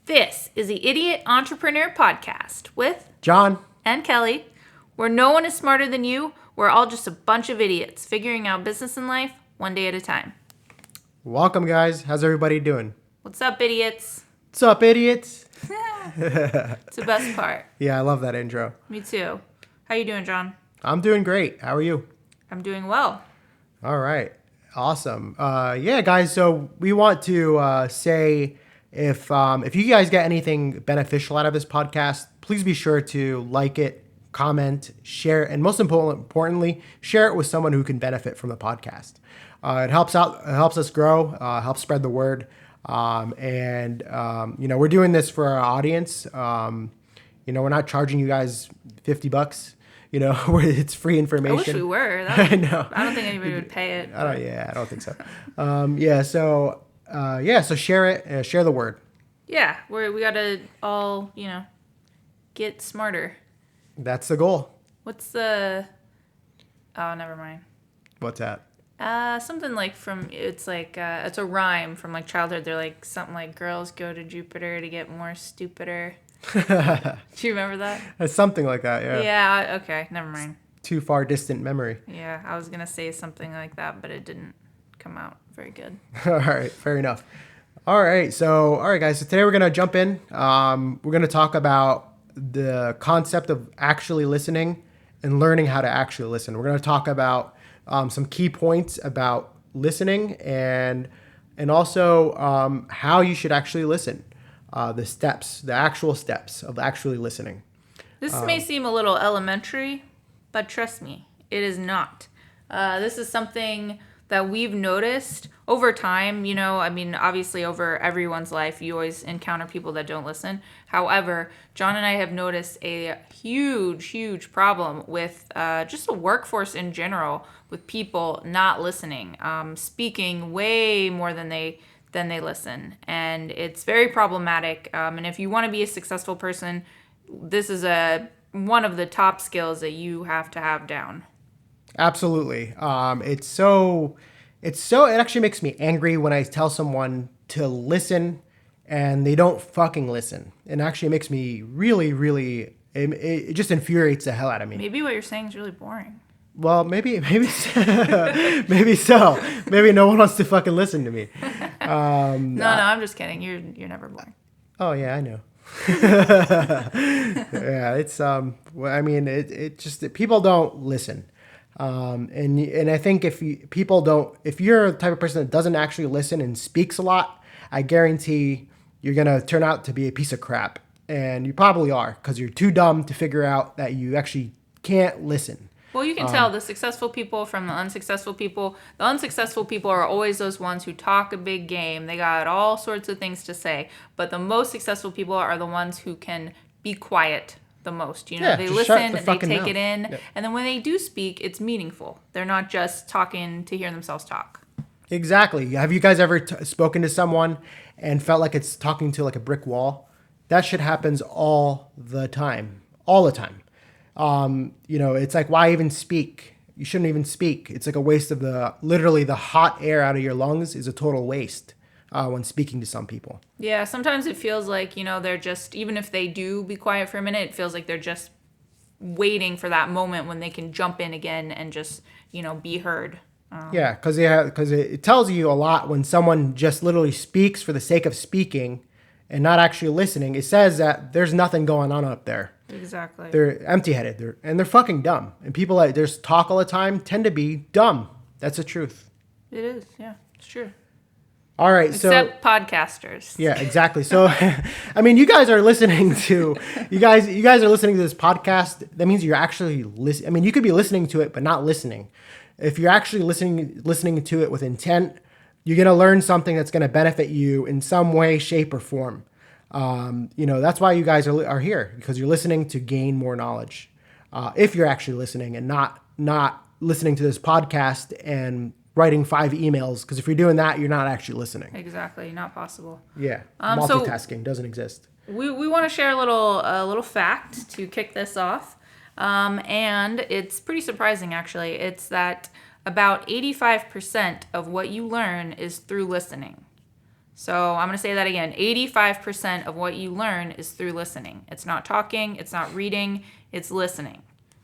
This is the Idiot Entrepreneur Podcast with John and Kelly, where no one is smarter than you. We're all just a bunch of idiots figuring out business and life one day at a time. Welcome, guys. How's everybody doing? What's up, idiots? What's up, idiots? It's the best part. Yeah, I love that intro. Me too. How you doing, John? I'm doing great. How are you? I'm doing well. All right. Awesome. Guys, so we want to say if you guys get anything beneficial out of this podcast, please be sure to like it, comment, share, and most importantly, share it with someone who can benefit from the podcast. It helps us grow, helps spread the word. We're doing this for our audience. We're not charging you guys $50. It's free information. I wish we were. I know. I don't think anybody would pay it. I don't think so. So share it, share the word. Yeah, we gotta all, get smarter. That's the goal. What's the... Oh, never mind. What's that? Something like it's a rhyme from like childhood. They're like something like girls go to Jupiter to get more stupider. Do you remember that? It's something like that, yeah. Yeah, okay, never mind. Too far distant memory. Yeah, I was going to say something like that, but it didn't come out very good. All right, fair enough. All right, guys. So today we're going to jump in. We're going to talk about the concept of actually listening and learning how to actually listen. We're going to talk about some key points about listening and also how you should actually listen. The actual steps of actually listening. This may seem a little elementary, but trust me, it is not. This is something that we've noticed over time. Obviously over everyone's life, you always encounter people that don't listen. However, John and I have noticed a huge problem with just the workforce in general, with people not listening, speaking way more than they listen, and it's very problematic. And if you want to be a successful person, this is one of the top skills that you have to have down. Absolutely. It actually makes me angry when I tell someone to listen and they don't fucking listen. It actually makes me really, it just infuriates the hell out of me. Maybe what you're saying is really boring. Well, maybe maybe so. Maybe no one wants to fucking listen to me. No, I'm just kidding. You're never boring. Oh yeah, I know. Yeah, it's it just people don't listen. And I think if you're the type of person that doesn't actually listen and speaks a lot, I guarantee you're gonna turn out to be a piece of crap, and you probably are, because you're too dumb to figure out that you actually can't listen. Well, you can tell the successful people from the unsuccessful people. The unsuccessful people are always those ones who talk a big game. They got all sorts of things to say. But the most successful people are the ones who can be quiet the most. They listen, they take it in. Yep. And then when they do speak, it's meaningful. They're not just talking to hear themselves talk. Exactly. Have you guys ever spoken to someone and felt like it's talking to like a brick wall? That shit happens all the time. All the time. It's like, why even speak? You shouldn't even speak. It's like a waste of literally the hot air out of your lungs is a total waste when speaking to some people. Yeah, sometimes it feels like, they're just, even if they do be quiet for a minute, it feels like they're just waiting for that moment when they can jump in again and just, be heard. Yeah, because it tells you a lot when someone just literally speaks for the sake of speaking and not actually listening. It says that there's nothing going on up there. Exactly. They're empty-headed. They're fucking dumb. And people that just talk all the time tend to be dumb. That's the truth. It is. Yeah, it's true. All right. Except podcasters. Yeah, exactly. So, you guys are listening to you guys are listening to this podcast. That means you're actually listening. You could be listening to it but not listening. If you're actually listening to it with intent, you're gonna learn something that's gonna benefit you in some way, shape, or form. That's why you guys are here, because you're listening to gain more knowledge. If you're actually listening and not listening to this podcast and writing 5 emails, because if you're doing that, you're not actually listening. Exactly, not possible. Yeah, multitasking doesn't exist. We want to share a little fact to kick this off, and it's pretty surprising actually. It's that about 85% of what you learn is through listening. So I'm going to say that again. 85% of what you learn is through listening. It's not talking, it's not reading, it's listening.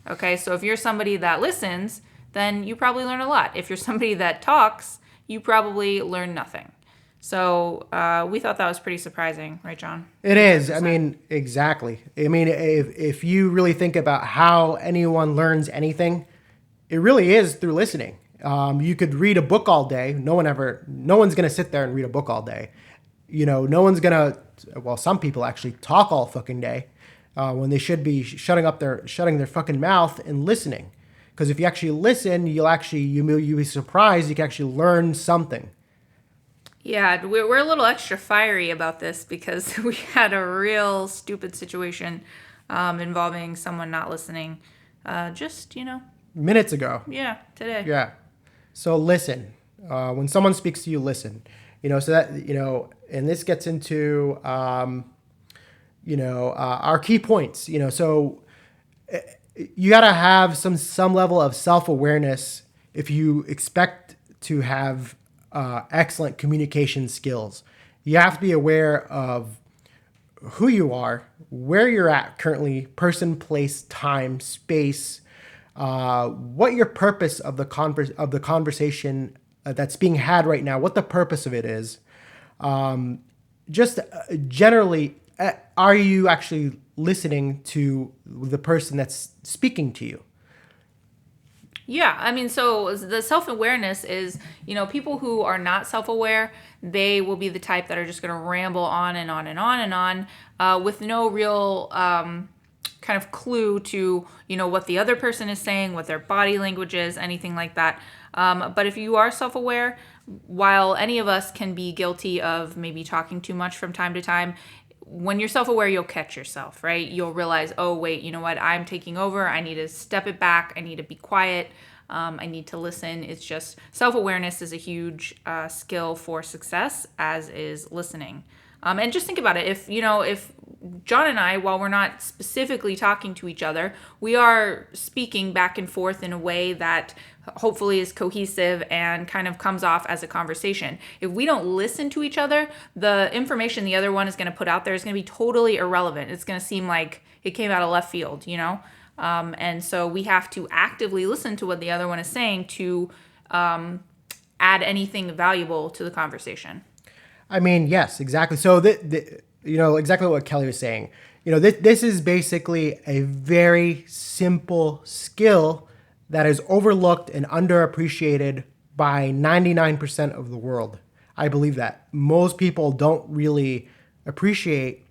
Okay, so if you're somebody that listens, then you probably learn a lot. If you're somebody that talks, you probably learn nothing. So we thought that was pretty surprising, right, John? It is. I mean, exactly. I mean, if you really think about how anyone learns anything, it really is through listening. You could read a book all day. No one's gonna sit there and read a book all day. No one's gonna. Well, some people actually talk all fucking day when they should be shutting their fucking mouth and listening. Because if you actually listen, you'll be surprised. You can actually learn something. Yeah, we're a little extra fiery about this because we had a real stupid situation involving someone not listening. Just, Minutes ago. yeah, today. Yeah. So listen. When someone speaks to you, listen. So that and this gets into our key points. So you gotta have some level of self-awareness if you expect to have excellent communication skills. You have to be aware of who you are, where you're at currently, person, place, time, space, what your purpose of the conversation that's being had right now, what the purpose of it is. Just generally, are you actually listening to the person that's speaking to you? Yeah, I mean, so the self awareness is, people who are not self aware, they will be the type that are just going to ramble on and on and on and on with no real kind of clue to, what the other person is saying, what their body language is, anything like that. But if you are self aware, while any of us can be guilty of maybe talking too much from time to time, when you're self-aware, you'll catch yourself, right? You'll realize, oh, wait, you know what? I'm taking over. I need to step it back. I need to be quiet. I need to listen. It's just self-awareness is a huge skill for success, as is listening. And just think about it. If John and I, while we're not specifically talking to each other, we are speaking back and forth in a way that hopefully is cohesive and kind of comes off as a conversation. If we don't listen to each other, the information the other one is going to put out there is going to be totally irrelevant. It's going to seem like it came out of left field, and so we have to actively listen to what the other one is saying to add anything valuable to the conversation. I mean, yes, exactly. So exactly what Kelly was saying. This is basically a very simple skill that is overlooked and underappreciated by 99% of the world. I believe that most people don't really appreciate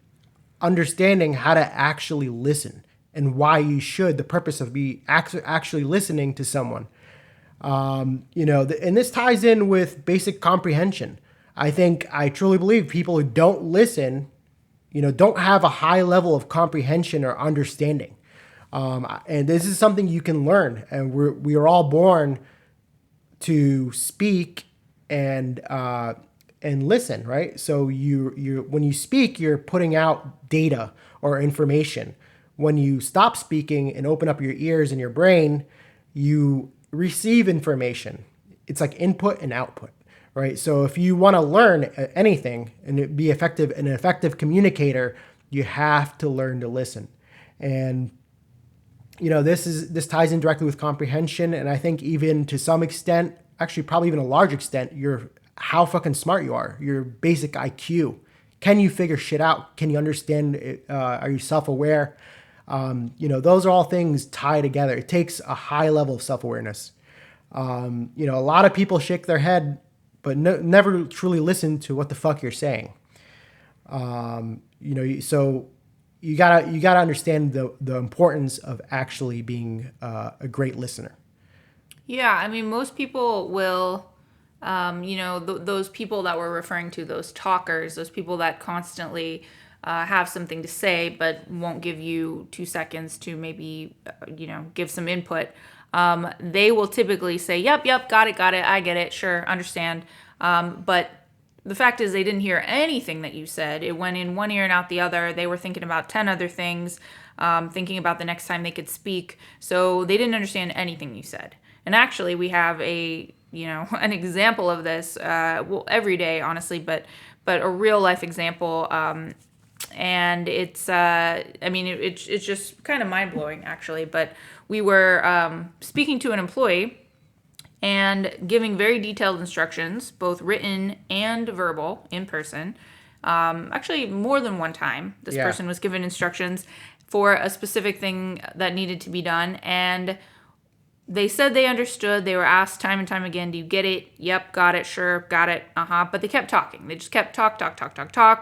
understanding how to actually listen and why you should, the purpose of actually listening to someone. And this ties in with basic comprehension. I truly believe people who don't listen, don't have a high level of comprehension or understanding. And this is something you can learn. And we are all born to speak and listen, right? So you when you speak, you're putting out data or information. When you stop speaking and open up your ears and your brain, you receive information. It's like input and output, right? So if you want to learn anything and be an effective communicator, you have to learn to listen. And this ties in directly with comprehension, and I think even to some extent, actually probably even a large extent, how fucking smart you are, your basic IQ. Can you figure shit out? Can you understand it? Are you self-aware? Those are all things tied together. It takes a high level of self-awareness. A lot of people shake their head, but never truly listen to what the fuck you're saying. So you gotta understand the importance of actually being a great listener. Yeah, I mean, most people will, those people that we're referring to, those talkers, those people that constantly have something to say but won't give you 2 seconds to maybe, give some input. They will typically say, yep, got it, I get it, sure, understand. But the fact is they didn't hear anything that you said. It went in one ear and out the other. They were thinking about 10 other things, thinking about the next time they could speak. So they didn't understand anything you said. And actually, we have an example of this, every day, honestly, but but a real life example. And it's it's just kind of mind blowing actually. But we were speaking to an employee and giving very detailed instructions, both written and verbal, in person. Actually, more than one time, this person was given instructions for a specific thing that needed to be done, and they said they understood. They were asked time and time again, do you get it? Yep, got it, sure, got it, But they kept talking. They just kept talk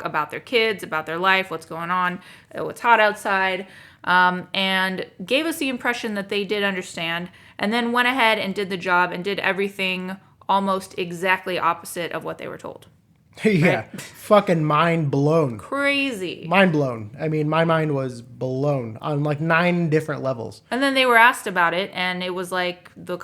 about their kids, about their life, what's going on, what's hot outside, and gave us the impression that they did understand, and then went ahead and did the job and did everything almost exactly opposite of what they were told. Yeah, right? Fucking mind blown. Crazy. Mind blown. I mean, my mind was blown on like 9 different levels. And then they were asked about it, and it was like the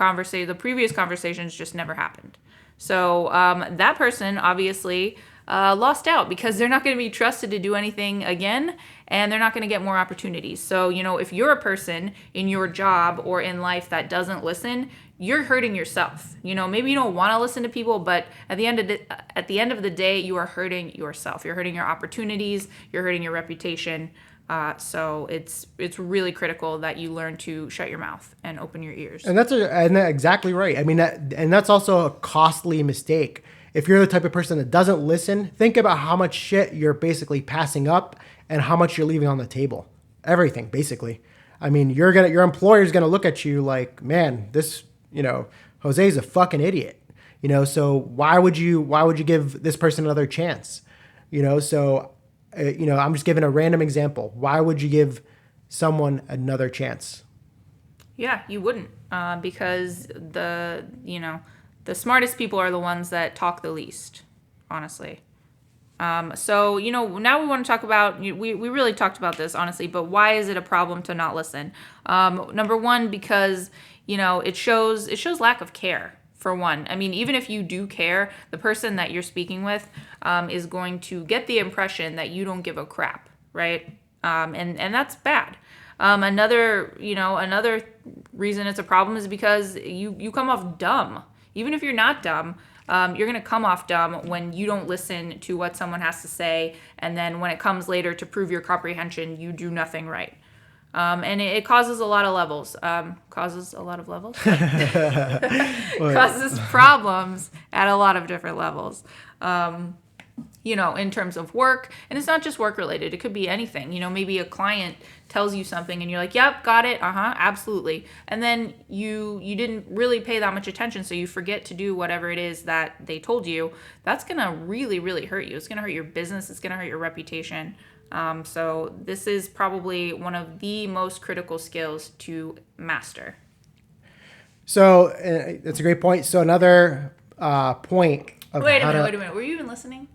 previous conversations just never happened. So that person obviously lost out because they're not going to be trusted to do anything again, and they're not going to get more opportunities. So, if you're a person in your job or in life that doesn't listen, you're hurting yourself. Maybe you don't want to listen to people, but at the end of the day, you are hurting yourself. You're hurting your opportunities. You're hurting your reputation. So it's really critical that you learn to shut your mouth and open your ears. And that's exactly right. I mean, that's also a costly mistake. If you're the type of person that doesn't listen, think about how much shit you're basically passing up and how much you're leaving on the table. Everything, basically. I mean, your employer's gonna look at you like, man, this, Jose's a fucking idiot. So why would you give this person another chance? So I'm just giving a random example. Why would you give someone another chance? Yeah, you wouldn't, because the smartest people are the ones that talk the least, honestly. So, now we want to talk about, we really talked about this, honestly, but why is it a problem to not listen? Number one, because, it shows lack of care, for one. I mean, even if you do care, the person that you're speaking with is going to get the impression that you don't give a crap, right? And that's bad. Another reason it's a problem is because you come off dumb. Even if you're not dumb, you're going to come off dumb when you don't listen to what someone has to say, and then when it comes later to prove your comprehension, you do nothing right. And it causes a lot of levels. Causes problems at a lot of different levels. In terms of work, and it's not just work related. It could be anything. Maybe a client tells you something and you're like, yep, got it. Absolutely. And then you didn't really pay that much attention. So you forget to do whatever it is that they told you. That's going to really, really hurt you. It's going to hurt your business. It's going to hurt your reputation. So this is probably one of the most critical skills to master. So that's a great point. So another point of wait a minute. Were you even listening?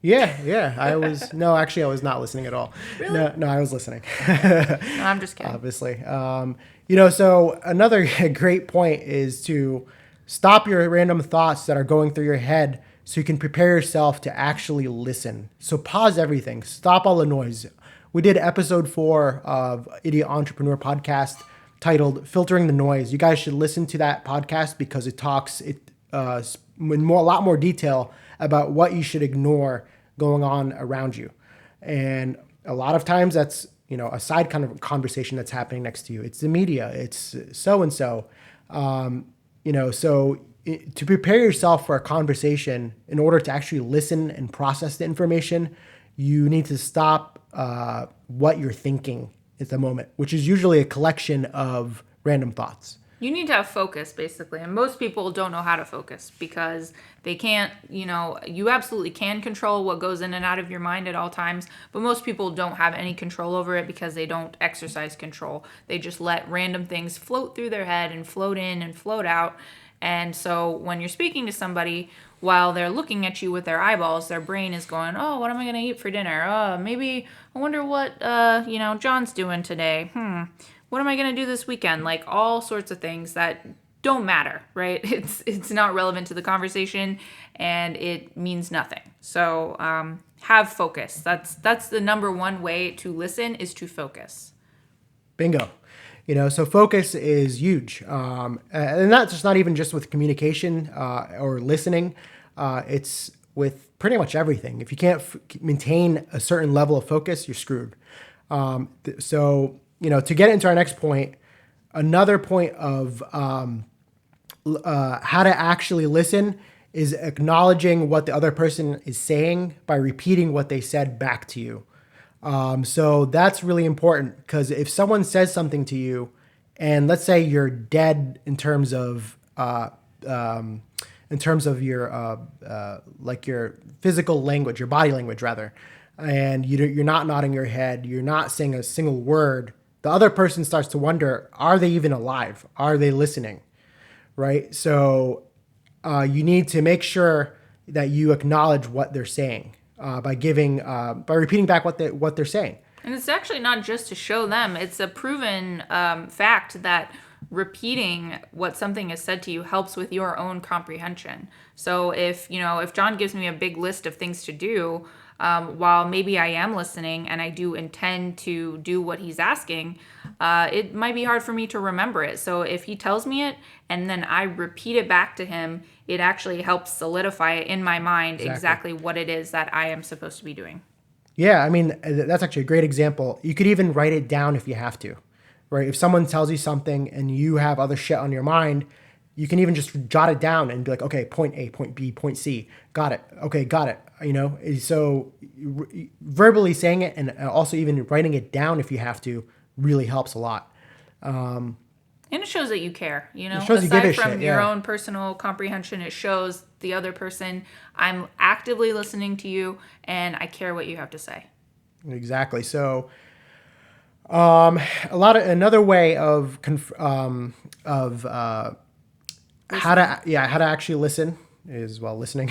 Yeah. I was not listening at all. Really? No, I was listening. No, I'm just kidding. Obviously. So another great point is to stop your random thoughts that are going through your head so you can prepare yourself to actually listen. So pause everything. Stop all the noise. We did episode 4 of Idiot Entrepreneur podcast titled Filtering the Noise. You guys should listen to that podcast because it talks in a lot more detail about what you should ignore going on around you. And a lot of times that's, a side kind of conversation that's happening next to you. It's the media. It's so-and-so. So to prepare yourself for a conversation, in order to actually listen and process the information, you need to stop what you're thinking at the moment, which is usually a collection of random thoughts. You need to have focus, basically. And most people don't know how to focus because they can't, you absolutely can control what goes in and out of your mind at all times. But most people don't have any control over it because they don't exercise control. They just let random things float through their head and float in and float out. And so when you're speaking to somebody, while they're looking at you with their eyeballs, their brain is going, oh, what am I going to eat for dinner? Oh, maybe I wonder what, John's doing today. What am I going to do this weekend? Like all sorts of things that don't matter, right? It's not relevant to the conversation and it means nothing. So have focus. That's the number one way to listen is to focus. Bingo. So focus is huge. And that's just not even just with communication or listening. It's with pretty much everything. If you can't maintain a certain level of focus, you're screwed. So, to get into our next point, another point of how to actually listen is acknowledging what the other person is saying by repeating what they said back to you. So that's really important, because if someone says something to you, and let's say you're dead in terms of your like your physical language, your body language rather, and you're not nodding your head, you're not saying a single word, the other person starts to wonder, are they even alive? Are they listening? Right? So you need to make sure that you acknowledge what they're saying by repeating back what they're saying. And it's actually not just to show them. It's a proven fact that repeating what something is said to you helps with your own comprehension. So if John gives me a big list of things to do, while maybe I am listening and I do intend to do what he's asking, it might be hard for me to remember it. So if he tells me it and then I repeat it back to him, it actually helps solidify it in my mind exactly what it is that I am supposed to be doing. Yeah, I mean, that's actually a great example. You could even write it down if you have to, right? If someone tells you something and you have other shit on your mind, you can even just jot it down and be like, okay, point A, point B, point C. Got it. Okay, got it. So verbally saying it and also even writing it down if you have to really helps a lot. And it shows that you care, It shows you give a aside from shit, your yeah. own personal comprehension, it shows the other person, I'm actively listening to you and I care what you have to say. Exactly. So another way of how to actually listen is, well, listening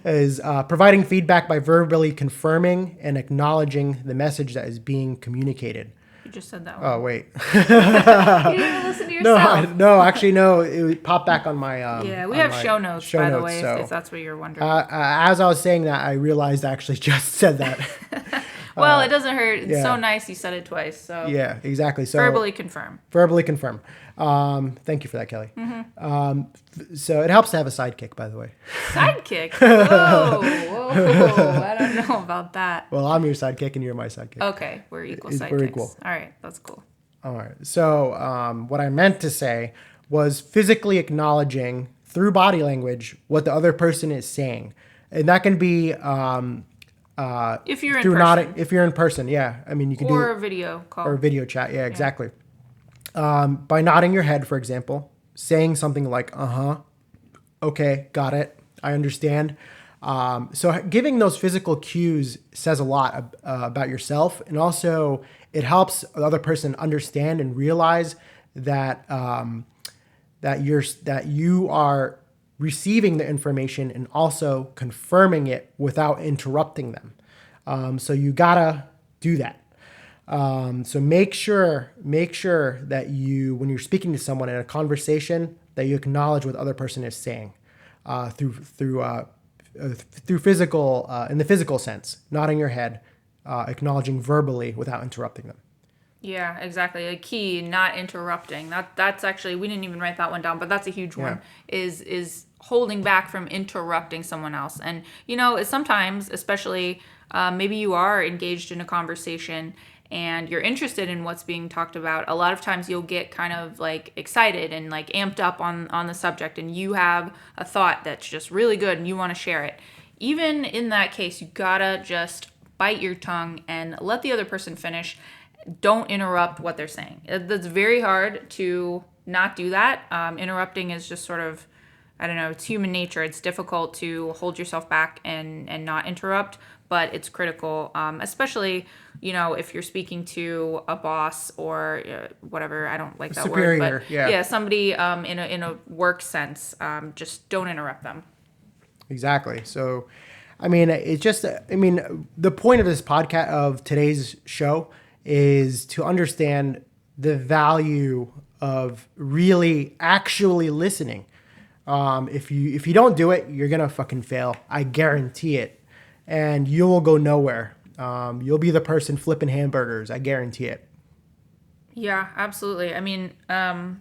is providing feedback by verbally confirming and acknowledging the message that is being communicated. You just said that one. Oh, wait. You didn't even listen to yourself. No, actually, no. It popped back on my. We have show notes, by the way, if that's what you're wondering. As I was saying that, I realized I actually just said that. Well, it doesn't hurt. It's yeah. so nice you said it twice. So yeah, exactly. So verbally confirm. Verbally confirm. Thank you for that, Kelly. Mm-hmm. So it helps to have a sidekick, by the way. Sidekick? Whoa. I don't know about that. Well, I'm your sidekick and you're my sidekick. Okay, we're equal sidekicks. We're equal. All right, that's cool. All right. So what I meant to say was physically acknowledging through body language what the other person is saying. And that can be if you're in person. If you're in person, yeah. I mean, you can or a video call. Or a video chat, yeah, exactly. By nodding your head, for example, saying something like, okay, got it, I understand. So giving those physical cues says a lot about yourself, and also it helps the other person understand and realize that that you are receiving the information and also confirming it without interrupting them. So you gotta do that. So make sure that when you're speaking to someone in a conversation, that you acknowledge what the other person is saying through physical, in the physical sense, nodding your head, acknowledging verbally without interrupting them. Yeah, exactly. A key, not interrupting. That's actually, we didn't even write that one down, but that's a huge one. Is holding back from interrupting someone else. And sometimes, especially maybe you are engaged in a conversation and you're interested in what's being talked about. A lot of times you'll get kind of like excited and like amped up on the subject, and you have a thought that's just really good and you want to share it. Even in that case, you gotta just bite your tongue and let the other person finish. Don't interrupt what they're saying. It's very hard to not do that. Interrupting is just sort of, I don't know, it's human nature. It's difficult to hold yourself back and not interrupt, but it's critical, especially, if you're speaking to a boss or whatever. I don't like that superior, word, but yeah, somebody in a work sense. Just don't interrupt them. Exactly. So, I mean, the point of this podcast, of today's show, is to understand the value of really actually listening. If you don't do it, you're gonna fucking fail. I guarantee it, and you will go nowhere. You'll be the person flipping hamburgers. I guarantee it. Yeah, absolutely. I mean, I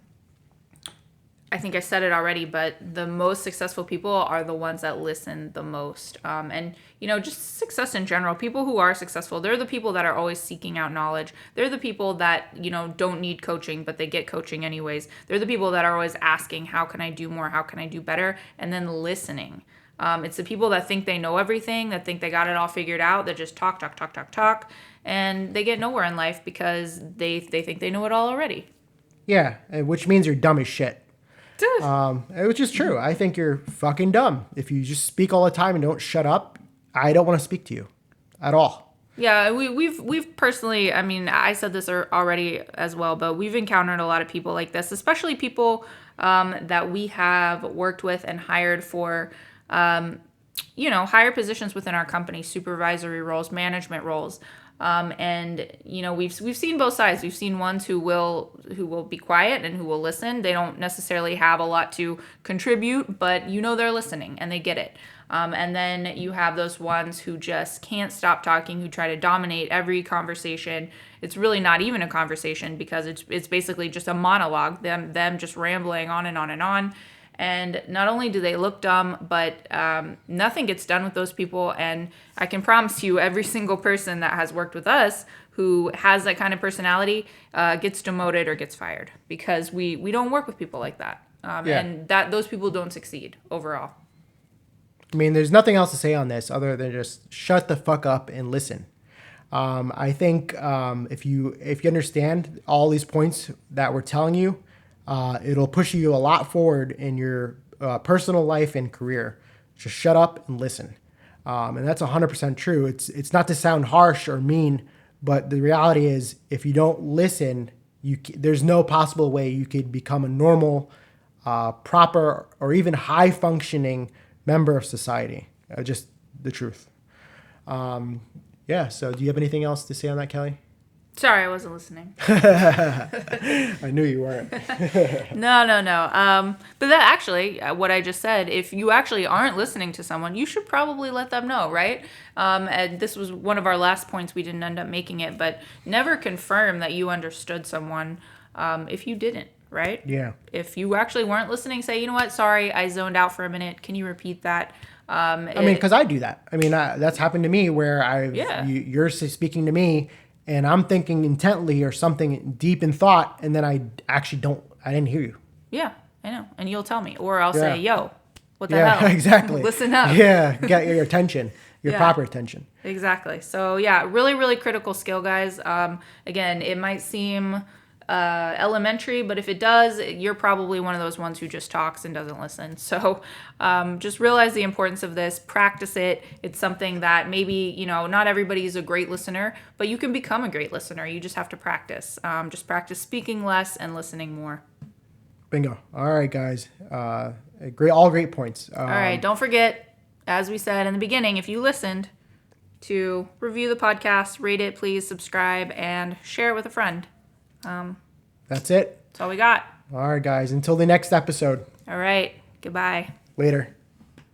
I think I said it already, but the most successful people are the ones that listen the most. And, just success in general, people who are successful, they're the people that are always seeking out knowledge. They're the people that, don't need coaching, but they get coaching anyways. They're the people that are always asking, how can I do more? How can I do better? And then listening. It's the people that think they know everything, that think they got it all figured out, that just talk, talk, talk, talk, talk. And they get nowhere in life because they think they know it all already. Yeah, which means you're dumb as shit. Which is true. I think you're fucking dumb. If you just speak all the time and don't shut up, I don't want to speak to you at all. Yeah, we've personally, I mean, I said this already as well, but we've encountered a lot of people like this, especially people that we have worked with and hired for, higher positions within our company, supervisory roles, management roles. And we've seen both sides. We've seen ones who will be quiet and who will listen. They don't necessarily have a lot to contribute, but they're listening and they get it. And then you have those ones who just can't stop talking, who try to dominate every conversation. It's really not even a conversation because it's basically just a monologue, them just rambling on and on and on. And not only do they look dumb, but nothing gets done with those people. And I can promise you, every single person that has worked with us who has that kind of personality gets demoted or gets fired because we don't work with people like that. And those people don't succeed overall. I mean, there's nothing else to say on this other than just shut the fuck up and listen. I think if you understand all these points that we're telling you, it'll push you a lot forward in your personal life and career. Just shut up and listen. And that's 100% true. It's not to sound harsh or mean, but the reality is if you don't listen, there's no possible way you could become a normal, proper, or even high-functioning member of society. Just the truth. So do you have anything else to say on that, Kelly? Sorry, I wasn't listening. I knew you weren't. No. But that actually, what I just said, if you actually aren't listening to someone, you should probably let them know, right? And this was one of our last points. We didn't end up making it, but never confirm that you understood someone if you didn't, right? Yeah. If you actually weren't listening, say, you know what, sorry, I zoned out for a minute. Can you repeat that? Because I do that. I mean, that's happened to me where you're speaking to me, and I'm thinking intently or something deep in thought, and then I didn't hear you. Yeah, I know. And you'll tell me. Or I'll say, yo, what the hell? Yeah, exactly. Listen up. Yeah, get your attention, proper attention. Exactly. So, really, really critical skill, guys. Again, it might seem elementary, but if it does, you're probably one of those ones who just talks and doesn't listen. So just realize the importance of this, practice it. It's something that maybe, not everybody's a great listener, but you can become a great listener. You just have to practice. Just practice speaking less and listening more. Bingo. All right, guys. All great points. All right. Don't forget, as we said in the beginning, if you listened, to review the podcast, rate it, please subscribe, and share it with a friend. That's it. That's all we got. All right, guys. Until the next episode. All right. Goodbye. Later.